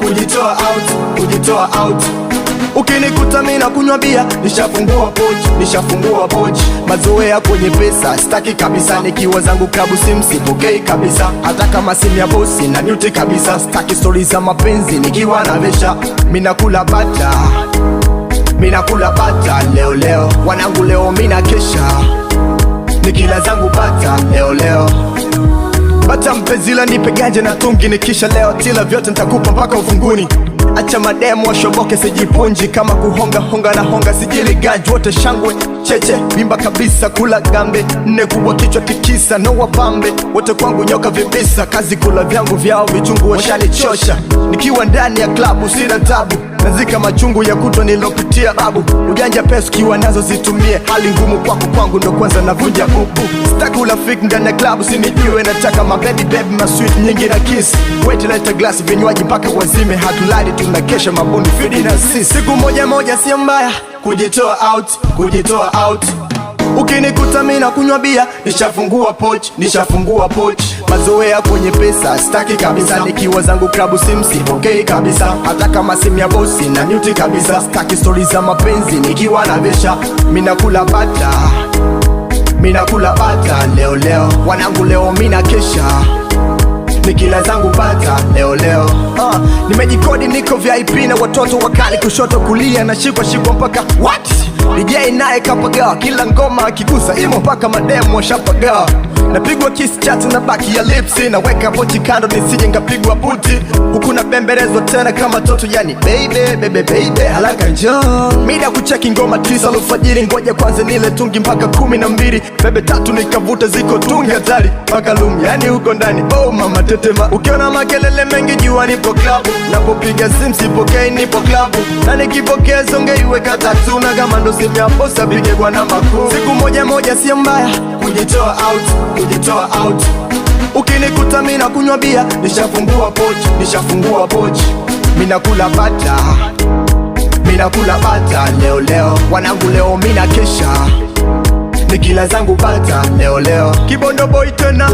kujitoa out, kujitoa out. Ukinikuta mimi nakunywa bia, nishafungua pochi. Mazoea kwenye pesa, sitaki kabisa. Nikiwa zangu klabu simu sipokei kabisa. Hata kama simu ya bosi na mute kabisa. Sitaki stories za mapenzi nikiwa na vesha. Mimi nakula bata leo. Wanangu leo mimi nakesha, nikila zangu bata leo. Bata mpenzi la nipe ganja na tungi, nikisha leo tila vyote nitakupa mpaka ufunguni. Acha mademu washoboke sijipunji, kama kuhonga na honga sijili ganji. Wote shangwe cheche bimba kabisa, kula gambe nne kubwa kichwa tikisa. No wapambe wote kwangu nyoka vibisa, kazi kula vyangu vyao vichungu washanichosha. Nikiwa ndani ya klabu sina tabu, nazika machungu ya kutwa nilopitia babu. Ujanja pesa kiwa nazo zitumie, hali ngumu kwako kwangu ndo kwanza navunja bubu. Sitaki urafiki ndani ya klabu sinijue, nataka mababy masweet nyingi na kiss. Wait light glass vinywaji mpaka wazime, hatulali tunakesha mabundi fidi na sisi. Siku moja sio mbaya, kujitoa out. Ukinikuta mimi nakunywa bia, nishafungua pochi. Mazoea kwenye pesa, sitaki kabisa. Nikiwa zangu klabu simu sipokei kabisa. Hata kama simu ya bosi na mute kabisa. Sitaki stories za mapenzi nikiwa na vesha. Mimi nakula bata leo. Wanangu leo mimi nakesha, nikila zangu bata leo. Nimejikodi niko VIP na watoto wakali kushoto kulia, na shikwa mpaka what? DJ naye kapagawa, kila ngoma akigusa imo mpaka mademu washapagawa. Napigwa kiss chat na baki ya lips, na weka pochi kando nisije ngapigwa buti. Huku na bemberezwa tena kama toto, yani baby halaka njoo. Mida kucheki ngoma 9 alfajiri, ngoja kwanza nile tungi mpaka 12. Bebe 3 nikavuta ziko tungi hatari mpaka lumi, yani huko ndani oh mama tetema. Ukiona makelele mengi jua nipo klabu, napopiga simu sipokei nipo klabu. Na nikipokea songe iweka tatu, na kama ndo simu ya bosa pige kwa namba kuu. Siku moja sio mbaya, kujitoa out. Ukinikuta mimi nakunywa bia, nishafungua pochi. Mimi nakula bata leo. Wanangu leo mimi nakesha, nikila zangu bata leo. Kibondo boy tena.